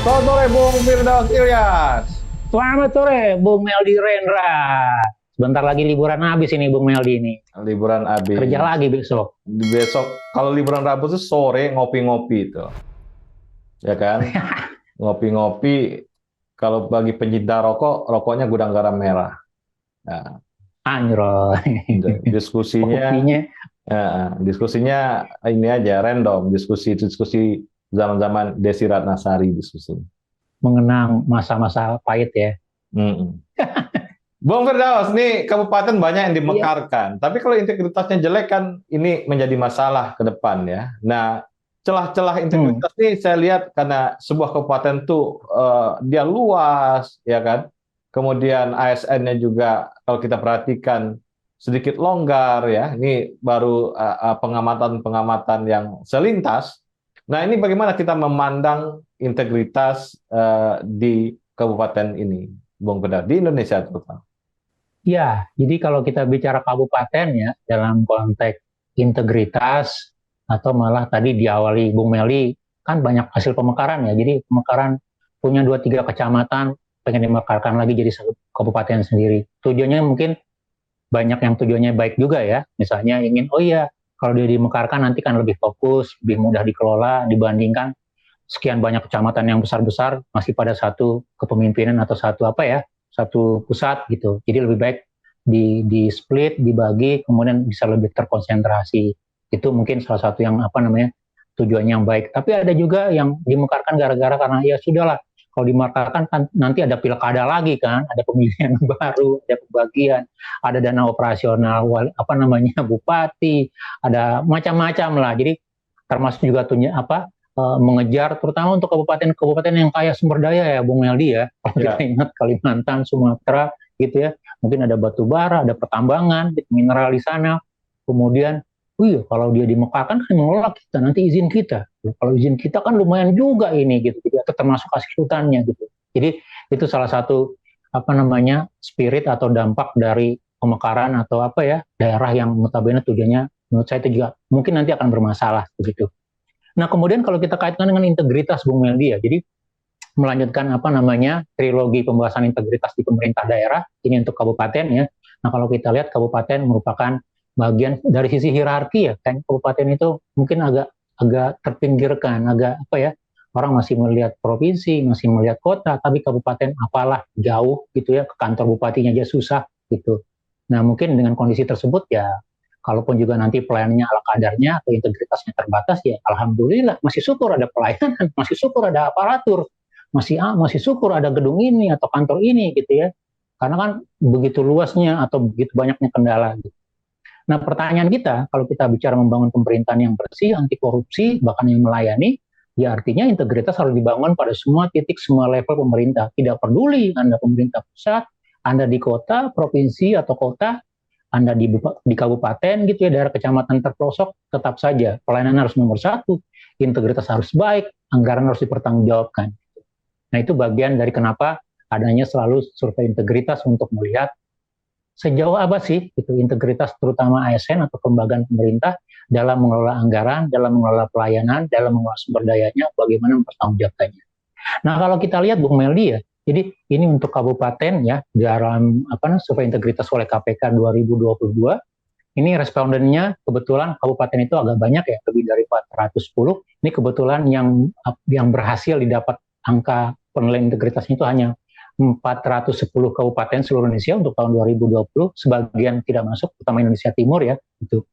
Selamat sore Bung Firdaus Ilyas. Selamat sore, Bung Meldi Rendra. Sebentar lagi liburan habis ini, Bung Meldi ini. Liburan Kerja habis. lagi besok. Besok kalau liburan Rabu itu sore ngopi-ngopi itu, ya kan? Ngopi-ngopi. Kalau bagi pencinta rokok, rokoknya Gudang Garam Merah. Nah, Anjroy. diskusinya, Kopinya diskusinya ini aja random, diskusi zaman-zaman Desi Ratnasari diskusi. mengenang masa-masa pahit ya. Mm-mm. Bung Firdaus, nih kabupaten banyak yang Iya. dimekarkan, tapi kalau integritasnya jelek kan ini menjadi masalah ke depan ya. Nah, celah-celah Hmm. integritas ini saya lihat karena sebuah kabupaten tuh dia luas, ya kan. Kemudian ASN-nya juga kalau kita perhatikan sedikit longgar ya. Ini baru pengamatan-pengamatan yang selintas. Nah, ini bagaimana kita memandang integritas di kabupaten ini, Bung Firdaus, di Indonesia terutama. Ya, jadi kalau kita bicara kabupaten ya, dalam konteks integritas, atau malah tadi diawali Bung Meli, kan banyak hasil pemekaran ya. Jadi pemekaran punya 2-3 kecamatan, pengen dimekarkan lagi jadi satu kabupaten sendiri. Tujuannya mungkin banyak yang tujuannya baik juga ya. Misalnya ingin, oh iya, kalau dia dimekarkan nanti kan lebih fokus, lebih mudah dikelola dibandingkan sekian banyak kecamatan yang besar-besar masih pada satu kepemimpinan atau satu apa ya, satu pusat gitu. Jadi lebih baik di split, dibagi, kemudian bisa lebih terkonsentrasi. Itu mungkin salah satu yang apa namanya tujuan yang baik. Tapi ada juga yang dimekarkan gara-gara karena ya sudahlah, kalau dimekarkan kan nanti ada pilkada lagi kan, ada pemilihan baru, ada pembagian, ada dana operasional, apa namanya bupati, ada macam-macam lah. Jadi termasuk juga apa mengejar terutama untuk kabupaten-kabupaten yang kaya sumber daya ya Bung Meldi ya. Kalau kita Ya. ingat Kalimantan, Sumatera gitu ya, mungkin ada batu bara, ada pertambangan, mineral di sana. Kemudian, oh iya kalau dia dimekarkan kan mengelola kita, nanti izin kita. Kalau izin kita kan lumayan juga ini gitu, jadi atau termasuk hasil hutannya gitu. Jadi itu salah satu apa namanya spirit atau dampak dari pemekaran atau apa ya daerah yang notabene tujuannya menurut saya itu juga mungkin nanti akan bermasalah begitu. Nah, kemudian kalau kita kaitkan dengan integritas Bung Meldi ya, jadi melanjutkan apa namanya trilogi pembahasan integritas di pemerintah daerah ini untuk kabupaten ya. Nah, kalau kita lihat kabupaten merupakan bagian dari sisi hierarki ya, kan kabupaten itu mungkin agak agak terpinggirkan, agak apa ya, orang masih melihat provinsi, masih melihat kota, tapi kabupaten apalah jauh gitu ya, ke kantor bupatinya aja susah gitu. Nah, mungkin dengan kondisi tersebut ya, kalaupun juga nanti pelayanannya ala kadarnya atau integritasnya terbatas ya, alhamdulillah masih syukur ada pelayanan, masih syukur ada aparatur, masih syukur ada gedung ini atau kantor ini gitu ya. Karena kan begitu luasnya atau begitu banyaknya kendala gitu. Nah, pertanyaan kita kalau kita bicara membangun pemerintahan yang bersih, anti korupsi, bahkan yang melayani, ya artinya integritas harus dibangun pada semua titik, semua level pemerintah. Tidak peduli Anda pemerintah pusat, Anda di kota, provinsi atau kota, Anda di kabupaten gitu ya, daerah kecamatan terpelosok, tetap saja pelayanan harus nomor satu, integritas harus baik, anggaran harus dipertanggungjawabkan. Nah, itu bagian dari kenapa adanya selalu survei integritas untuk melihat sejauh apa sih itu integritas terutama ASN atau kelembagaan pemerintah dalam mengelola anggaran, dalam mengelola pelayanan, dalam mengelola sumber dayanya, bagaimana mempertanggungjawabkannya. Nah, kalau kita lihat Bung Meldi ya, jadi ini untuk kabupaten ya dalam apa survei integritas oleh KPK 2022. Ini respondennya kebetulan kabupaten itu agak banyak ya, lebih dari 410. Ini kebetulan yang berhasil didapat angka penilaian integritasnya itu hanya 410 kabupaten seluruh Indonesia untuk tahun 2020, sebagian tidak masuk, terutama Indonesia Timur ya. Gitu.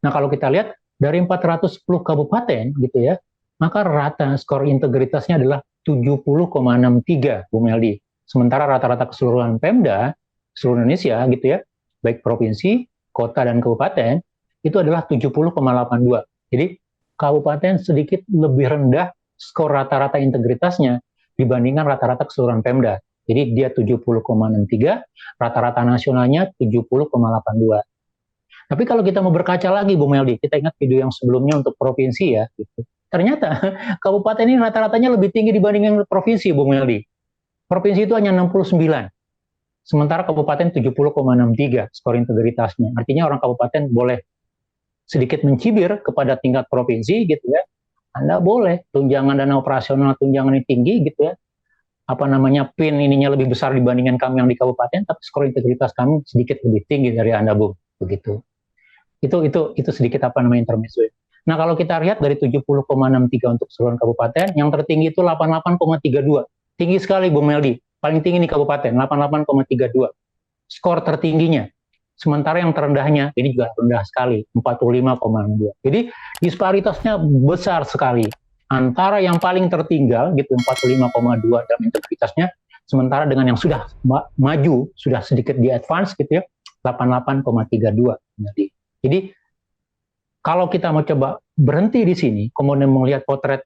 Nah, kalau kita lihat dari 410 kabupaten gitu ya, maka rata skor integritasnya adalah 70,63 Bu Meldi. Sementara rata-rata keseluruhan Pemda seluruh Indonesia gitu ya, baik provinsi, kota dan kabupaten itu adalah 70,82. Jadi kabupaten sedikit lebih rendah skor rata-rata integritasnya dibandingkan rata-rata keseluruhan Pemda. Jadi dia 70,63, rata-rata nasionalnya 70,82. Tapi kalau kita mau berkaca lagi, Bu Meldi, kita ingat video yang sebelumnya untuk provinsi ya. Gitu. Ternyata kabupaten ini rata-ratanya lebih tinggi dibanding provinsi, Bu Meldi. Provinsi itu hanya 69, sementara kabupaten 70,63 skor integritasnya. Artinya orang kabupaten boleh sedikit mencibir kepada tingkat provinsi gitu ya, Anda boleh tunjangan dana operasional tunjangannya tinggi gitu ya, apa namanya PIN ininya lebih besar dibandingkan kami yang di kabupaten, tapi skor integritas kami sedikit lebih tinggi dari Anda, Bung. Begitu. Itu sedikit apa namanya intermezzo. Nah, kalau kita lihat dari 70,63 untuk seluruh kabupaten, yang tertinggi itu 88,32. Tinggi sekali, Bung Meldi. Paling tinggi di kabupaten, 88,32. Skor tertingginya. Sementara yang terendahnya, ini juga rendah sekali, 45,2. Jadi, disparitasnya besar sekali. Antara yang paling tertinggal, gitu, 45,2 dalam integritasnya, sementara dengan yang sudah maju, sudah sedikit di advance, gitu ya, 88,32. Jadi, kalau kita mau coba berhenti di sini, kemudian melihat potret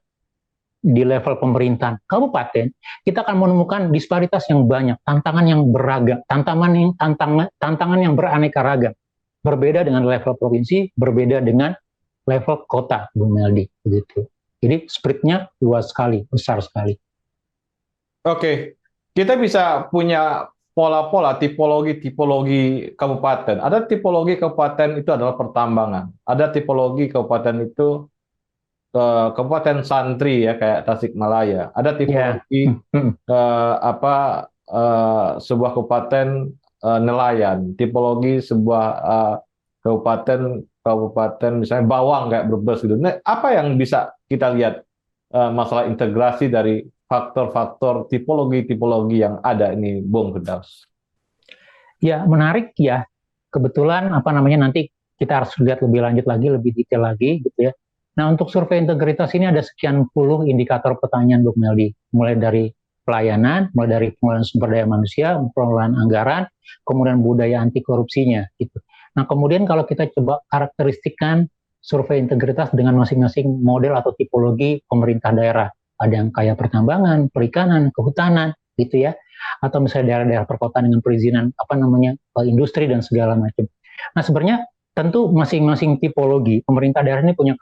di level pemerintahan kabupaten, kita akan menemukan disparitas yang banyak, tantangan yang beragam, tantangan yang beraneka ragam. Berbeda dengan level provinsi, berbeda dengan level kota, Bung Meldi, begitu. Jadi spreadnya luas sekali, besar sekali. Oke, kita bisa punya pola-pola, tipologi kabupaten. Ada tipologi kabupaten itu adalah pertambangan. Ada tipologi kabupaten itu kabupaten santri ya kayak Tasikmalaya. Ada tipologi sebuah kabupaten nelayan. Tipologi sebuah kabupaten misalnya Bawang kayak Brebes gitu. Nah, apa yang bisa kita lihat masalah integrasi dari faktor-faktor tipologi yang ada ini, Bung Firdaus? Ya, menarik ya. Kebetulan apa namanya nanti kita harus lihat lebih lanjut lagi, lebih detail lagi gitu ya. Nah, untuk survei integritas ini ada sekian puluh indikator pertanyaan, Bung Meldi. Mulai dari pelayanan, mulai dari pengelolaan sumber daya manusia, pengelolaan anggaran, kemudian budaya anti korupsinya gitu. Nah, kemudian kalau kita coba karakteristikkan survei integritas dengan masing-masing model atau tipologi pemerintah daerah. Ada yang kaya pertambangan, perikanan, kehutanan gitu ya, atau misalnya daerah-daerah perkotaan dengan perizinan apa namanya industri dan segala macam. Nah, sebenarnya tentu masing-masing tipologi pemerintah daerah ini punya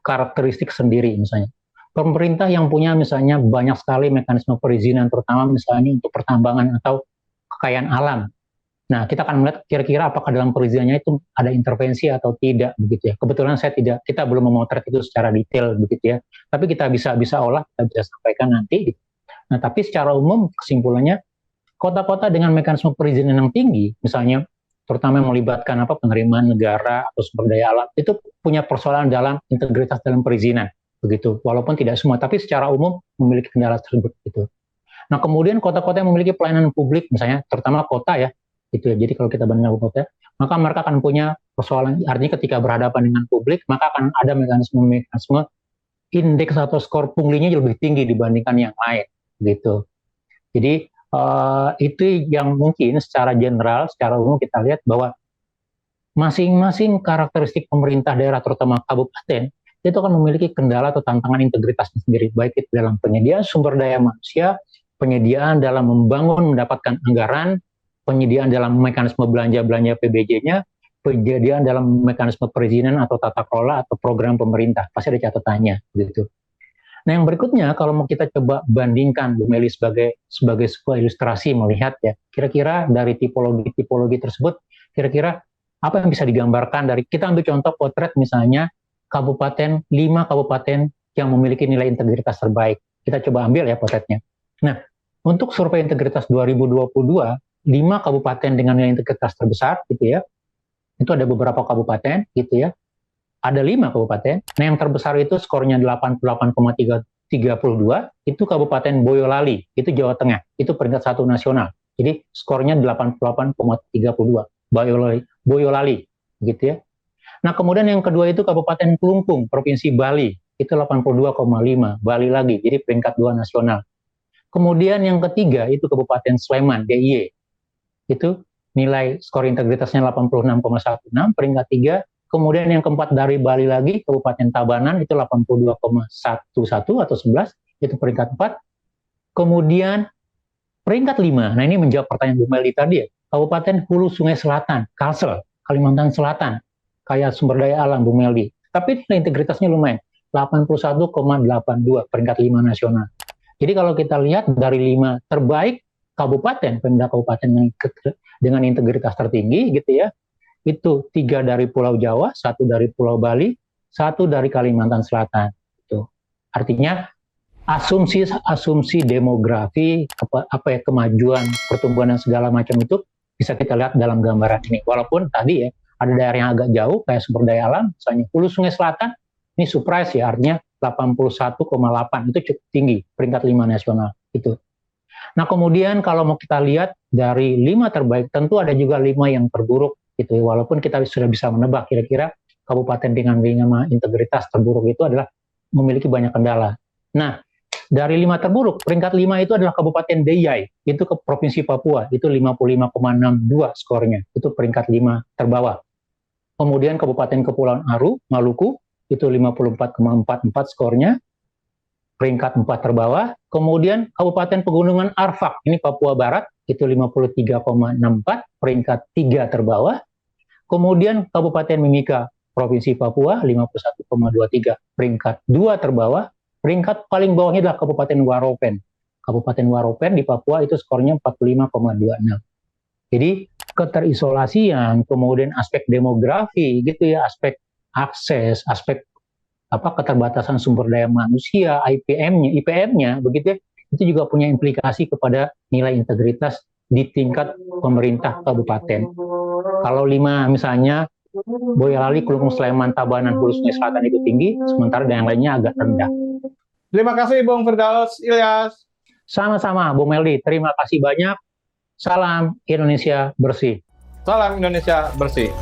karakteristik sendiri. Misalnya pemerintah yang punya misalnya banyak sekali mekanisme perizinan, terutama misalnya untuk pertambangan atau kekayaan alam. Nah, kita akan melihat kira-kira apakah dalam perizinannya itu ada intervensi atau tidak, begitu ya. Kebetulan kita belum memotret itu secara detail, begitu ya. Tapi kita bisa olah, kita bisa sampaikan nanti. Nah, tapi secara umum kesimpulannya, kota-kota dengan mekanisme perizinan yang tinggi, misalnya terutama yang melibatkan penerimaan negara atau sumber daya alam, itu punya persoalan dalam integritas dalam perizinan, begitu. Walaupun tidak semua, tapi secara umum memiliki kendala tersebut, gitu. Nah, kemudian kota-kota yang memiliki pelayanan publik, misalnya terutama kota ya, gitu ya. Jadi kalau kita bandingkan kota, maka mereka akan punya persoalan. Artinya ketika berhadapan dengan publik, maka akan ada mekanisme indeks atau skor punglinya lebih tinggi dibandingkan yang lain, gitu. Jadi itu yang mungkin secara general, secara umum kita lihat bahwa masing-masing karakteristik pemerintah daerah, terutama kabupaten, itu akan memiliki kendala atau tantangan integritasnya sendiri, baik itu dalam penyediaan sumber daya manusia, penyediaan dalam membangun mendapatkan anggaran, penyediaan dalam mekanisme belanja PBJ-nya, penyediaan dalam mekanisme perizinan atau tata kelola atau program pemerintah. Pasti ada catatannya, gitu. Nah, yang berikutnya kalau mau kita coba bandingkan, Bu Meli, sebagai sebuah ilustrasi melihat ya, kira-kira dari tipologi tersebut, kira-kira apa yang bisa digambarkan dari, kita ambil contoh potret misalnya 5 kabupaten yang memiliki nilai integritas terbaik. Kita coba ambil ya potretnya. Nah, untuk survei integritas 2022, 5 kabupaten dengan nilai integritas terbesar gitu ya, itu ada beberapa kabupaten gitu ya, ada 5 kabupaten. Nah, yang terbesar itu skornya 88,32, itu Kabupaten Boyolali, itu Jawa Tengah, itu peringkat 1 nasional. Jadi skornya 88,32, Boyolali, gitu ya. Nah, kemudian yang kedua itu Kabupaten Kelungkung, Provinsi Bali, itu 82,5, Bali lagi, jadi peringkat 2 nasional. Kemudian yang ketiga itu Kabupaten Sleman, DIY, itu nilai skor integritasnya 86,16, peringkat 3. Kemudian yang keempat dari Bali lagi, Kabupaten Tabanan, itu 82,11 atau 11, itu peringkat 4. Kemudian peringkat 5, nah ini menjawab pertanyaan Bu Meldi tadi ya, Kabupaten Hulu Sungai Selatan, Kalsel, Kalimantan Selatan, kaya sumber daya alam Bu Meldi. Tapi nilai integritasnya lumayan, 81,82, peringkat 5 nasional. Jadi kalau kita lihat dari 5 terbaik kabupaten, Pemda kabupaten dengan integritas tertinggi gitu ya, itu 3 dari Pulau Jawa, 1 dari Pulau Bali, 1 dari Kalimantan Selatan. Artinya asumsi demografi, kemajuan, pertumbuhan dan segala macam itu bisa kita lihat dalam gambaran ini. Walaupun tadi ya ada daerah yang agak jauh kayak sumber daya alam, misalnya Hulu Sungai Selatan, ini surprise ya, artinya 81,8 itu cukup tinggi, peringkat 5 nasional itu. Nah kemudian kalau mau kita lihat dari 5 terbaik, tentu ada juga 5 yang terburuk gitu ya. Walaupun kita sudah bisa menebak kira-kira kabupaten dengan integritas terburuk itu adalah memiliki banyak kendala. Nah, dari 5 terburuk, peringkat 5 itu adalah Kabupaten Deiyai, itu ke Provinsi Papua, itu 55,62 skornya, itu peringkat 5 terbawah. Kemudian Kabupaten Kepulauan Aru, Maluku, itu 54,44 skornya, peringkat 4 terbawah. Kemudian Kabupaten Pegunungan Arfak, ini Papua Barat, itu 53,64, peringkat 3 terbawah. Kemudian Kabupaten Mimika, Provinsi Papua, 51,23, peringkat 2 terbawah. Peringkat paling bawahnya adalah Kabupaten Waropen. Kabupaten Waropen di Papua itu skornya 45,26. Jadi keterisolasian, kemudian aspek demografi gitu ya, aspek akses, aspek keterbatasan sumber daya manusia, IPM-nya begitu ya, itu juga punya implikasi kepada nilai integritas di tingkat pemerintah kabupaten. Kalau 5 misalnya Boyolali, Kelungkung, Sleman, Tabanan, Hulu Sungai Selatan itu tinggi, sementara yang lainnya agak rendah. Terima kasih Bung Firdaus Ilyas. Sama-sama Bung Meldi, terima kasih banyak. Salam Indonesia bersih. Salam Indonesia bersih.